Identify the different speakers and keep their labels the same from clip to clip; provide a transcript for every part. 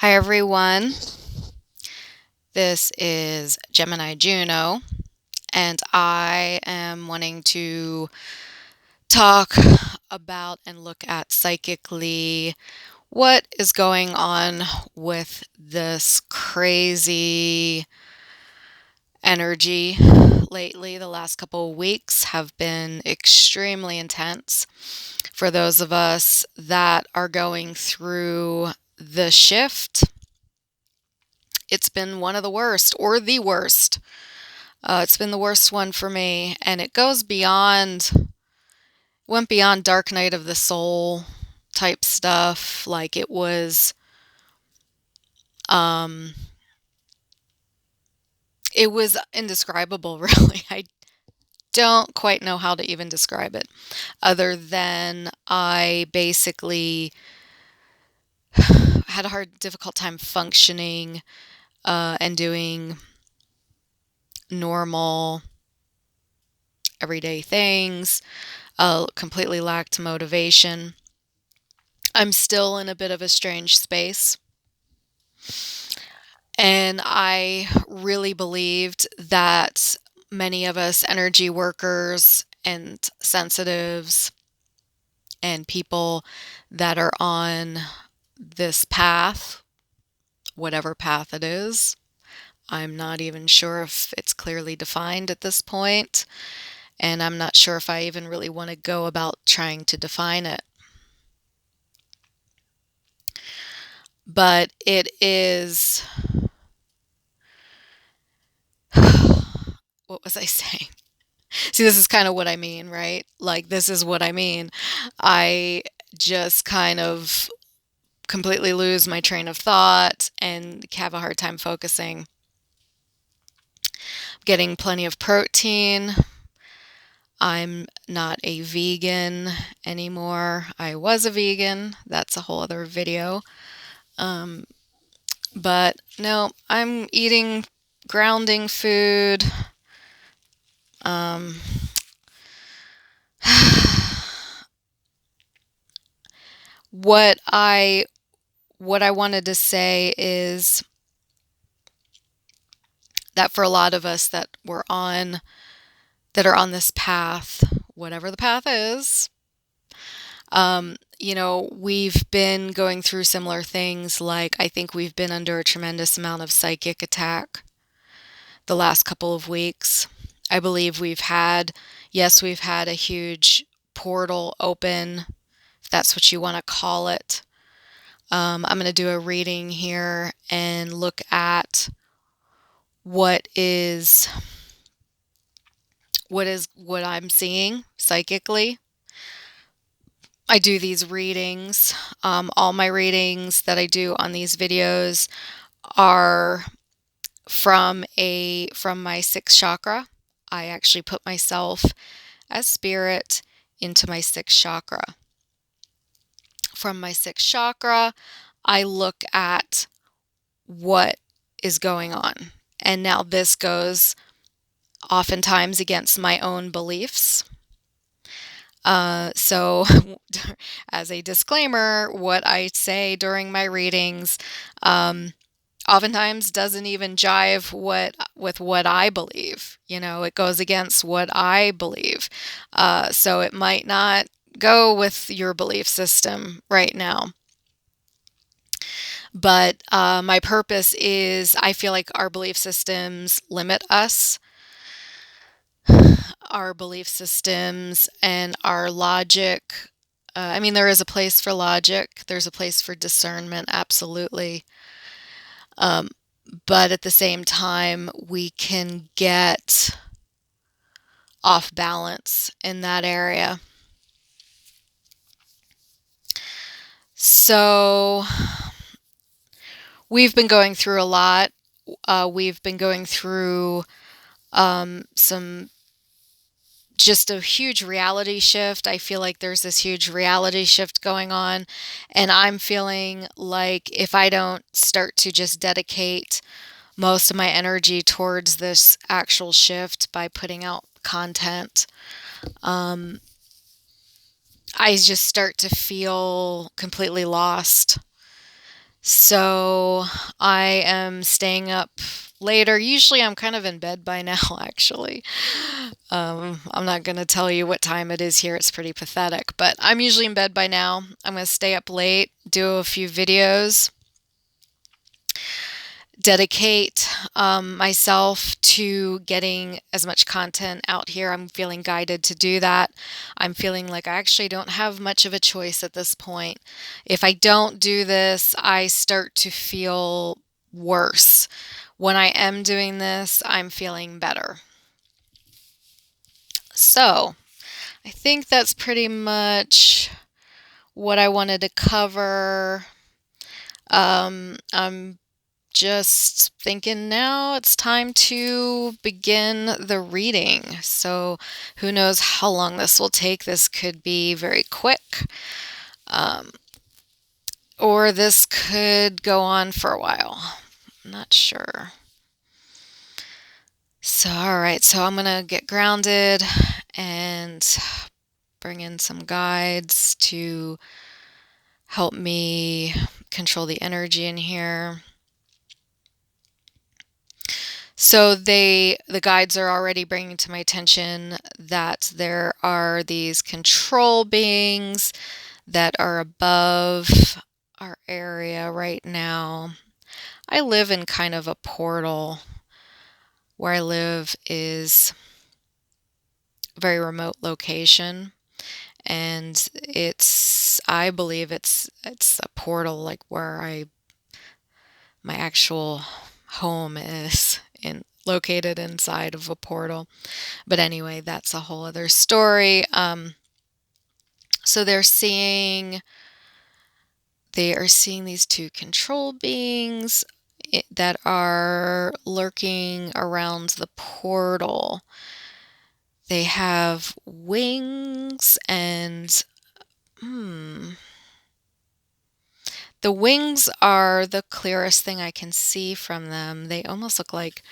Speaker 1: Hi, everyone. This is Gemini Juno, and I am wanting to talk about and look at psychically what is going on with this crazy energy lately. The last couple of weeks have been extremely intense for those of us that are going through the shift. It's been one of the worst, or the worst. It's been the worst one for me, and it goes beyond, went beyond Dark Night of the Soul type stuff. Like um, it was indescribable, really. I don't quite know how to even describe it, other than I basically had a difficult time functioning and doing normal, everyday things. Completely lacked motivation. I'm still in a bit of a strange space. And I really believed that many of us energy workers and sensitives and people that are on this path, whatever path it is, I'm not even sure if it's clearly defined at this point, and I'm not sure if I even really want to go about trying to define it. But it is, what was I saying? See, this is kind of what I mean, right? Like, this is what I mean. I just kind of completely lose my train of thought and have a hard time focusing. Getting plenty of protein. I'm not a vegan anymore. I was a vegan. That's a whole other video. Um, but no, I'm eating grounding food. Um, what I what I wanted to say is that for a lot of us that are on this path, whatever the path is, we've been going through similar things. Like, I think we've been under a tremendous amount of psychic attack the last couple of weeks. I believe we've had a huge portal open, if that's what you want to call it. I'm going to do a reading here and look at what is what I'm seeing psychically. I do these readings. All my readings that I do on these videos are from my sixth chakra. I actually put myself as spirit into my sixth chakra. From my sixth chakra, I look at what is going on. And now this goes oftentimes against my own beliefs. So, as a disclaimer, what I say during my readings oftentimes doesn't even jive with what I believe. It goes against what I believe. So it might not go with your belief system right now. But my purpose is, I feel like our belief systems limit us. Our belief systems and our logic. There is a place for logic. There's a place for discernment, absolutely. But at the same time, we can get off balance in that area. So we've been going through a lot. We've been going through some just a huge reality shift. I feel like there's this huge reality shift going on, and I'm feeling like if I don't start to just dedicate most of my energy towards this actual shift by putting out content, I just start to feel completely lost. So I am staying up later. Usually I'm kind of in bed by now, actually. I'm not going to tell you what time it is here. It's pretty pathetic, but I'm usually in bed by now. I'm going to stay up late, do a few videos, dedicate myself to getting as much content out here. I'm feeling guided to do that. I'm feeling like I actually don't have much of a choice at this point. If I don't do this, I start to feel worse. When I am doing this, I'm feeling better. So, I think that's pretty much what I wanted to cover. I'm just thinking now it's time to begin the reading. So, who knows how long this will take? This could be very quick, um, or this could go on for a while. I'm not sure. So, all right, so I'm going to get grounded and bring in some guides to help me control the energy in here. So the guides are already bringing to my attention that there are these control beings that are above our area right now. I live in kind of a portal. Where I live is a very remote location, and I believe it's a portal, like where my actual home is located inside of a portal. But anyway, that's a whole other story. So they are seeing these two control beings that are lurking around the portal. They have wings, and the wings are the clearest thing I can see from them. They almost look like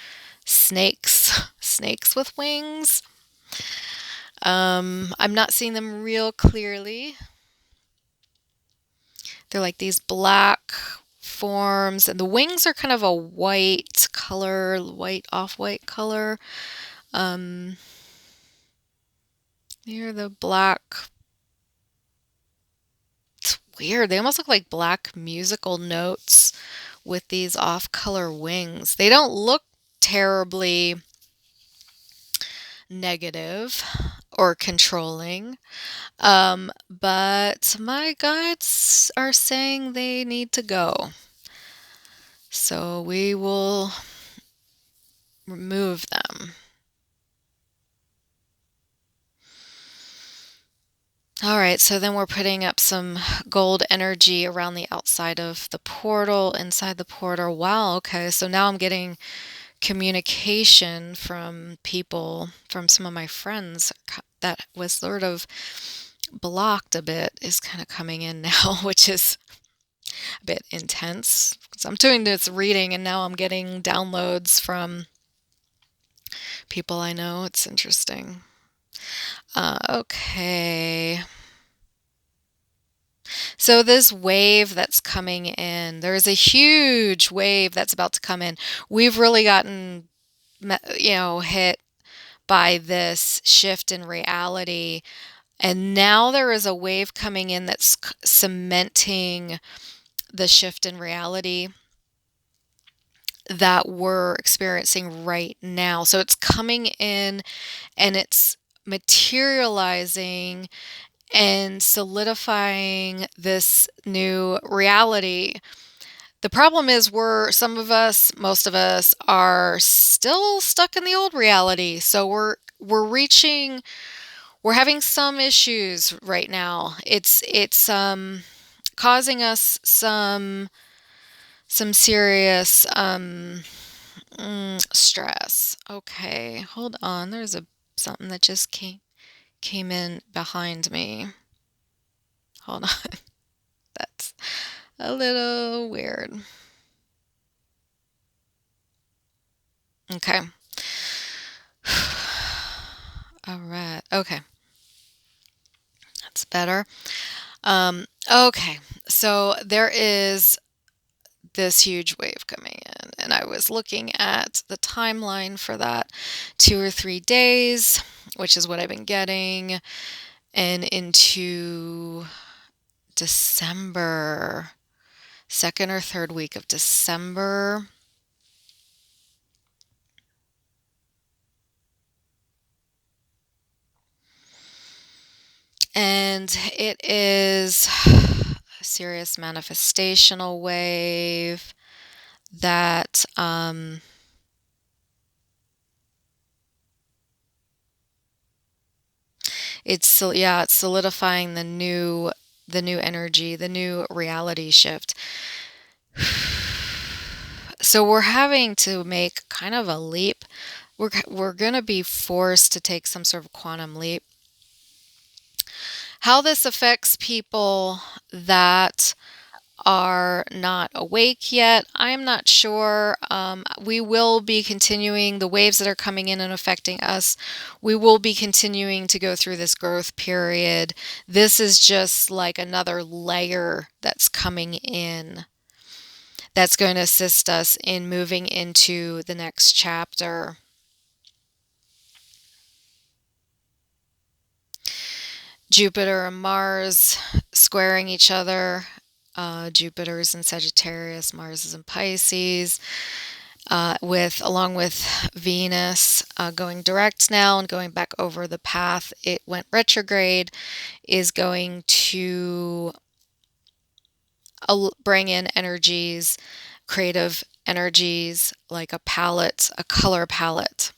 Speaker 1: snakes, snakes with wings. I'm not seeing them real clearly. They're like these black forms, and the wings are kind of a white color, off-white color. They're the black. It's weird. They almost look like black musical notes with these off-color wings. They don't look terribly negative or controlling. But my guides are saying they need to go. So we will remove them. All right, so then we're putting up some gold energy around the outside of the portal, inside the portal. Wow, okay, so now I'm getting communication from people, from some of my friends that was sort of blocked a bit, is kind of coming in now, which is a bit intense. So I'm doing this reading and now I'm getting downloads from people I know. It's interesting. Okay. So this wave that's coming in, there's a huge wave that's about to come in. We've really gotten, hit by this shift in reality. And now there is a wave coming in that's cementing the shift in reality that we're experiencing right now. So it's coming in and it's materializing and solidifying this new reality. The problem is most of us are still stuck in the old reality. So we're having some issues right now. It's causing us some serious stress. Okay, hold on. There's something that just came in behind me. Hold on. That's a little weird. Okay. All right. Okay. That's better. Okay. So there is this huge wave coming in. And I was looking at the timeline for that 2 or 3 days, which is what I've been getting, and into December, second or third week of December. And it is a serious manifestational wave that it's solidifying the new energy, the new reality shift. So we're having to make kind of a leap. We're going to be forced to take some sort of quantum leap. How this affects people that are not awake yet, I'm not sure. We will be continuing the waves that are coming in and affecting us. We will be continuing to go through this growth period. This is just like another layer that's coming in that's going to assist us in moving into the next chapter. Jupiter and Mars squaring each other. Jupiter is in Sagittarius, Mars is in Pisces, along with Venus going direct now and going back over the path it went retrograde, is going to bring in energies, creative energies like a palette, a color palette.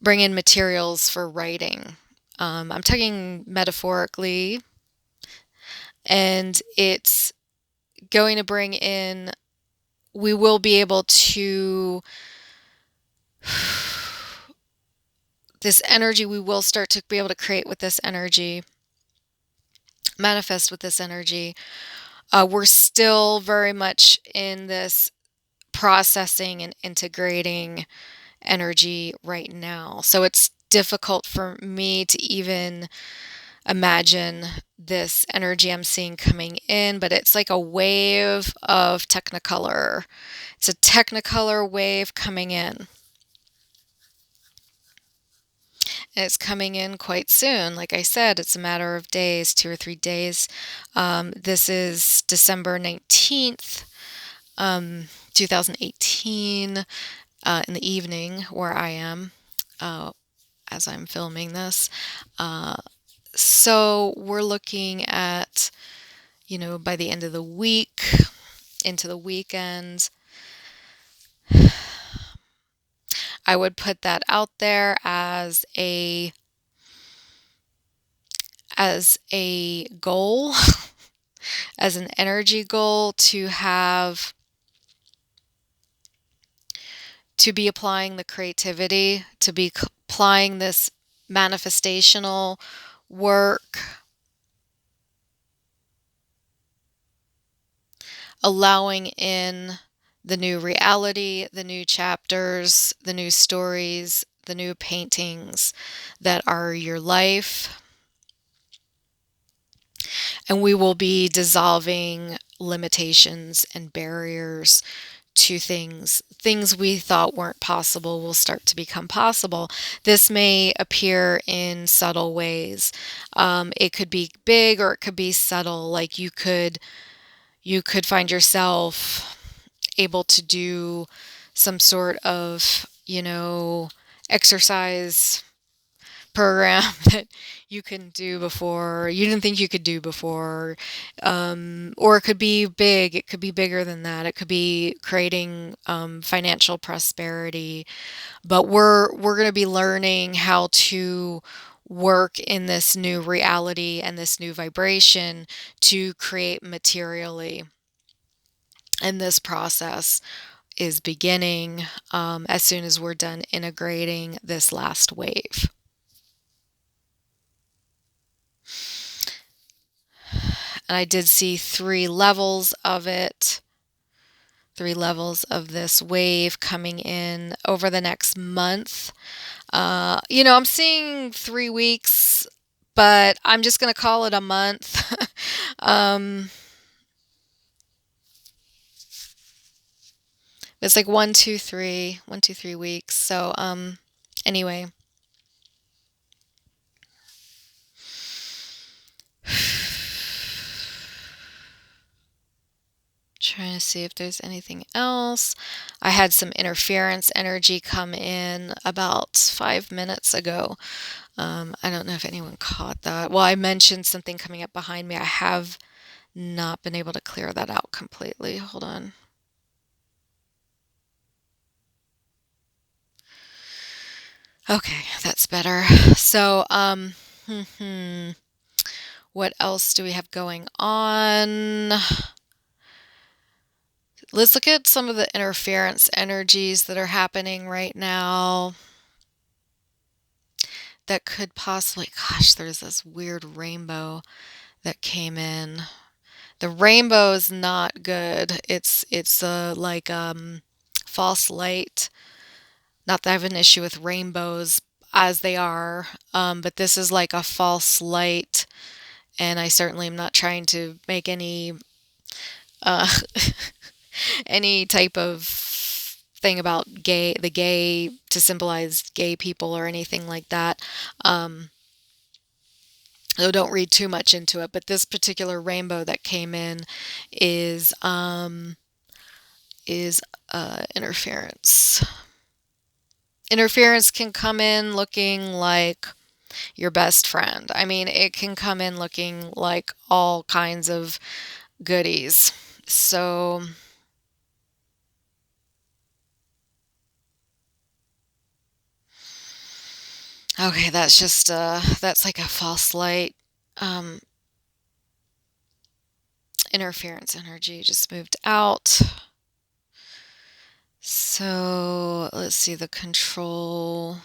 Speaker 1: Bring in materials for writing. I'm talking metaphorically, and it's going to bring in, we will be able to, this energy, we will start to be able to create with this energy, manifest with this energy. We're still very much in this processing and integrating energy right now. So it's difficult for me to even imagine this energy I'm seeing coming in, but it's like a wave of technicolor. It's a technicolor wave coming in. And it's coming in quite soon. Like I said, it's a matter of days, 2 or 3 days. This is December 19th, 2018, in the evening where I am as I'm filming this. So we're looking at, by the end of the week, into the weekend, I would put that out there as a goal, as an energy goal, to be applying the creativity, to be applying this manifestational work, allowing in the new reality, the new chapters, the new stories, the new paintings that are your life. And we will be dissolving limitations and barriers to things we thought weren't possible will start to become possible. This may appear in subtle ways. It could be big or it could be subtle. Like you could find yourself able to do some sort of, exercise program that you can do before, you didn't think you could do before. Or it could be big. It could be bigger than that. It could be creating financial prosperity. But we're going to be learning how to work in this new reality and this new vibration to create materially. And this process is beginning as soon as we're done integrating this last wave. And I did see 3 levels of it, 3 levels of this wave coming in over the next month. I'm seeing 3 weeks, but I'm just going to call it a month. It's like 1, 2, 3 weeks. So, anyway. Trying to see if there's anything else. I had some interference energy come in about 5 minutes ago. I don't know if anyone caught that. Well, I mentioned something coming up behind me. I have not been able to clear that out completely. Hold on. Okay, that's better. So, what else do we have going on? Let's look at some of the interference energies that are happening right now that could possibly, gosh, there's this weird rainbow that came in. The rainbow is not good. It's like false light. Not that I have an issue with rainbows as they are, but this is like a false light, and I certainly am not trying to make any uh, any type of thing about the gay to symbolize gay people or anything like that. So don't read too much into it, but this particular rainbow that came in is interference. Interference can come in looking like your best friend. I mean, it can come in looking like all kinds of goodies. So, okay, that's just that's like a false light. Um, Interference energy just moved out. So let's see the control.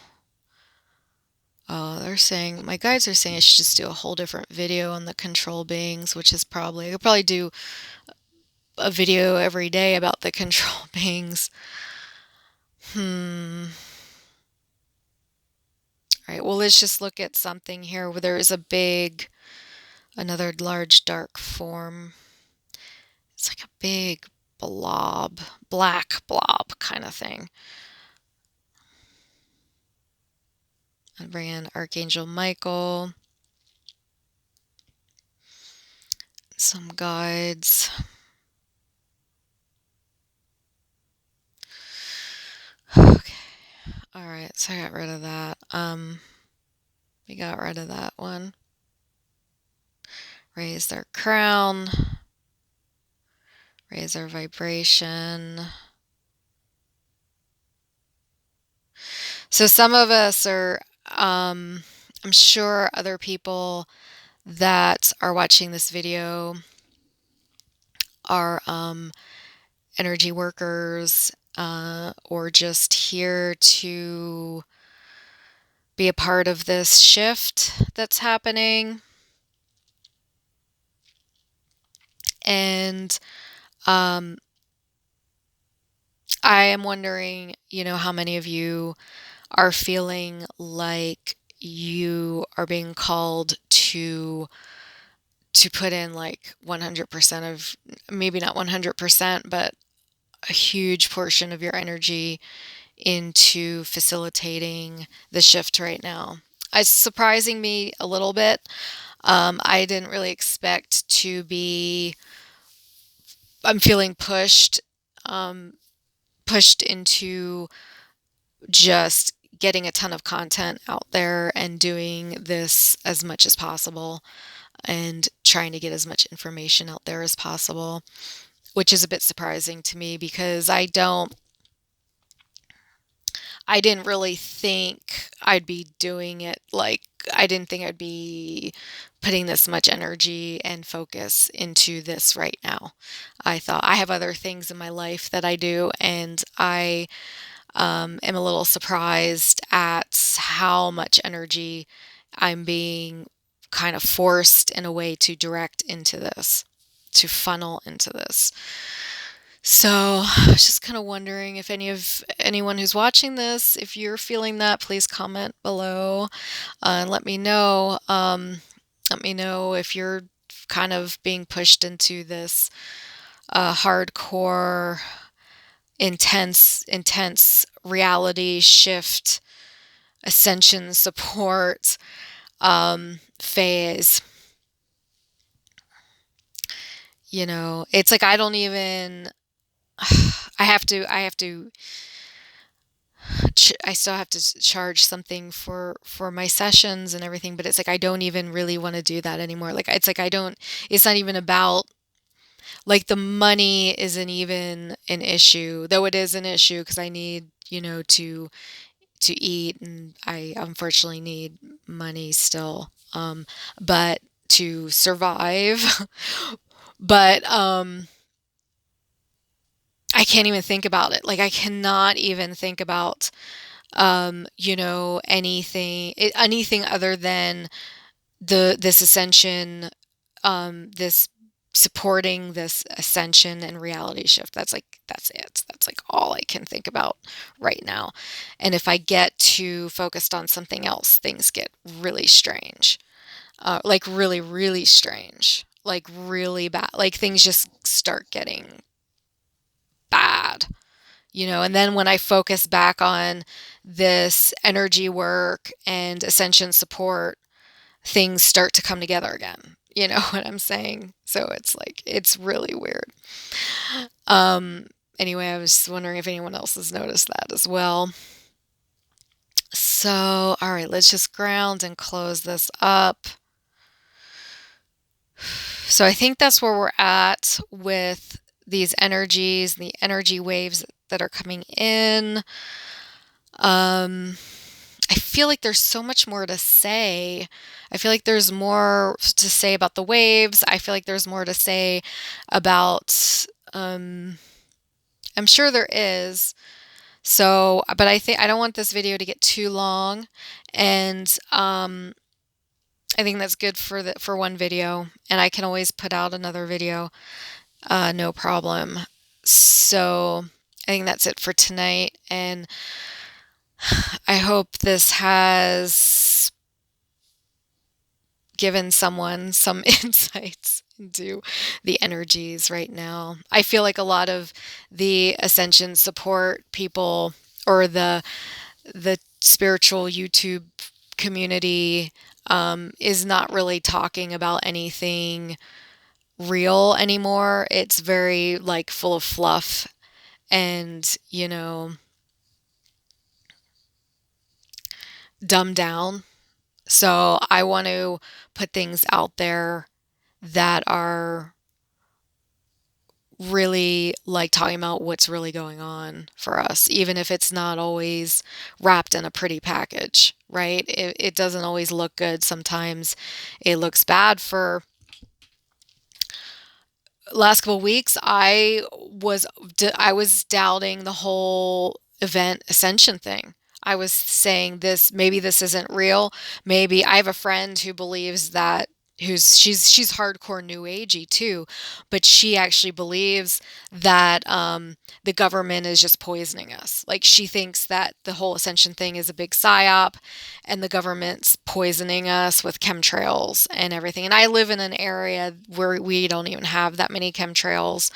Speaker 1: Oh, they're saying, my guides are saying I should just do a whole different video on the control beings, which is probably, I could probably do a video every day about the control beings. All right, well, let's just look at something here where there is another large dark form. It's like a big blob, black blob kind of thing. I'll bring in Archangel Michael, some guides. Okay, all right, so I got rid of that. We got rid of that one. Raise their crown, raise our vibration. So some of us are, I'm sure other people that are watching this video are energy workers or just here to be a part of this shift that's happening. And I am wondering, how many of you are feeling like you are being called to put in like 100% of, maybe not 100%, but a huge portion of your energy into facilitating the shift right now. It's surprising me a little bit. I didn't really expect to be, I'm feeling pushed into just getting a ton of content out there and doing this as much as possible and trying to get as much information out there as possible, which is a bit surprising to me because I didn't really think I'd be doing it. Like, I didn't think I'd be putting this much energy and focus into this right now. I thought I have other things in my life that I do, and I am a little surprised at how much energy I'm being kind of forced in a way to direct into this, to funnel into this. So I was just kind of wondering if anyone who's watching this, if you're feeling that, please comment below and let me know. Let me know if you're kind of being pushed into this hardcore intense reality shift, ascension support phase. It's like I don't even I have to I still have to charge something for my sessions and everything, but it's like I don't even really want to do that anymore. Like it's like I don't it's not even about, like, the money isn't even an issue, though it is an issue because I need, to eat, and I unfortunately need money still. But to survive. But I can't even think about it. Like I cannot even think about anything other than this ascension, this supporting this ascension and reality shift. That's it. That's like all I can think about right now. And if I get too focused on something else, things get really strange. Like really, really strange. Like really bad. Like things just start getting bad. And then when I focus back on this energy work and ascension support, things start to come together again. You know what I'm saying? So it's like, it's really weird. Um, anyway, I was wondering if anyone else has noticed that as well. So, all right, let's just ground and close this up. So I think that's where we're at with these energies, the energy waves that are coming in. I feel like there's so much more to say. I feel like there's more to say about the waves. I feel like there's more to say about, I'm sure there is. So, but I don't want this video to get too long, and I think that's good for one video, and I can always put out another video, no problem. So, I think that's it for tonight, and I hope this has given someone some insights into the energies right now. I feel like a lot of the ascension support people, or the spiritual YouTube community, is not really talking about anything real anymore. It's very like full of fluff and, dumbed down. So I want to put things out there that are really like talking about what's really going on for us, even if it's not always wrapped in a pretty package, right? It doesn't always look good. Sometimes it looks bad. For last couple of weeks, I was doubting the whole event ascension thing. I was saying maybe this isn't real. Maybe I have a friend who believes that she's hardcore new agey too, but she actually believes that the government is just poisoning us. Like she thinks that the whole ascension thing is a big psyop, and the government's poisoning us with chemtrails and everything. And I live in an area where we don't even have that many chemtrails.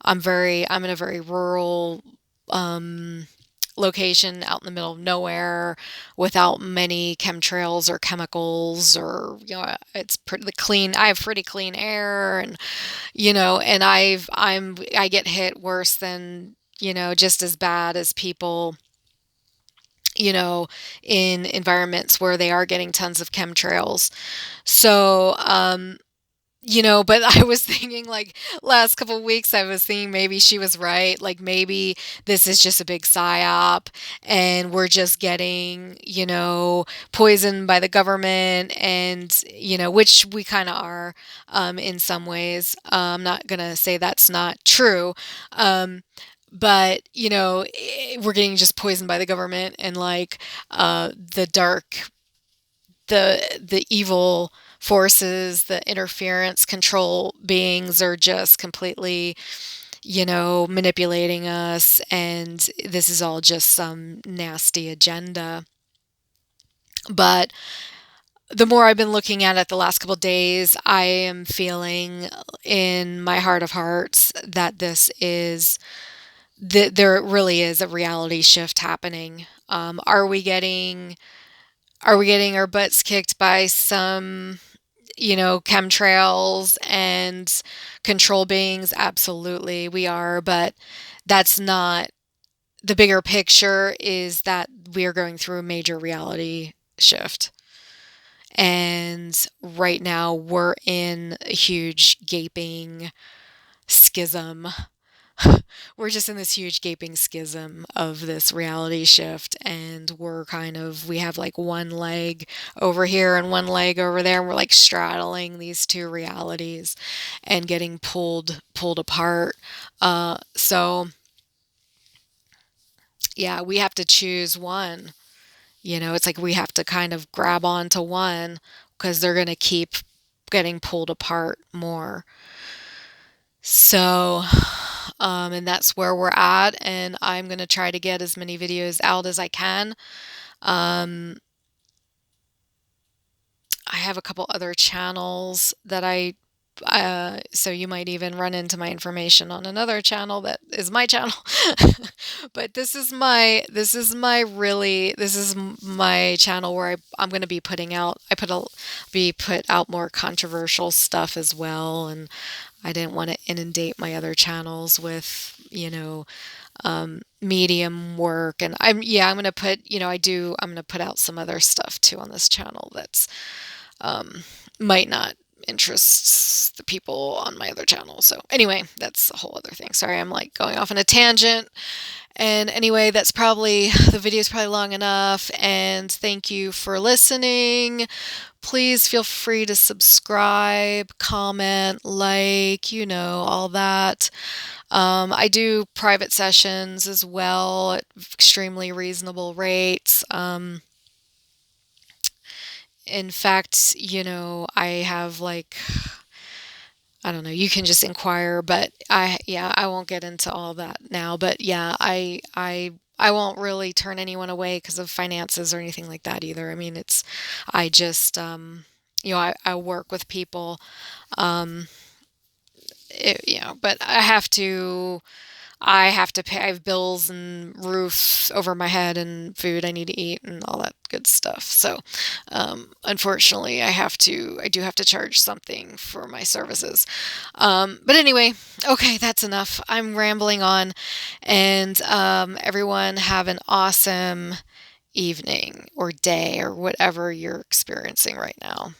Speaker 1: I'm in a very rural location out in the middle of nowhere without many chemtrails or chemicals, or it's pretty clean. I have pretty clean air, and and I get hit worse than, just as bad as people, in environments where they are getting tons of chemtrails. So but I was thinking, like, last couple of weeks, I was thinking maybe she was right. Like, maybe this is just a big psyop and we're just getting, poisoned by the government, and, which we kind of are, in some ways. I'm not going to say that's not true. But, we're getting just poisoned by the government, and like, the evil forces, the interference control beings are just completely, manipulating us, and this is all just some nasty agenda. But the more I've been looking at it the last couple of days, I am feeling in my heart of hearts that this is there really is a reality shift happening. Are we getting our butts kicked by some, chemtrails and control beings? Absolutely, we are, but that's not the bigger picture. Is that we are going through a major reality shift. And right now we're in a huge gaping schism. We're just in this huge gaping schism of this reality shift, and we have like one leg over here and one leg over there, and we're like straddling these two realities and getting pulled apart. So yeah, we have to choose one. It's like we have to kind of grab onto one because they're going to keep getting pulled apart more. So, and that's where we're at, and I'm going to try to get as many videos out as I can. Um, I have a couple other channels that so you might even run into my information on another channel that is my channel. But this is my channel where I'm going to be put out more controversial stuff as well, and I didn't want to inundate my other channels with, medium work. And I'm going to I'm going to put out some other stuff too on this channel that's, might not interest the people on my other channel. So anyway, that's a whole other thing. Sorry, I'm like going off on a tangent. And anyway, the video is probably long enough. And thank you for listening. Please feel free to subscribe, comment, all that. I do private sessions as well at extremely reasonable rates. In fact, I have I don't know, you can just inquire, but I won't get into all that now. But yeah, I won't really turn anyone away because of finances or anything like that either. I mean, I just, I work with people, um, but I have to pay. I have bills and roofs over my head and food I need to eat and all that good stuff. So, unfortunately, I do have to charge something for my services. But anyway, okay, that's enough. I'm rambling on, and everyone have an awesome evening or day or whatever you're experiencing right now.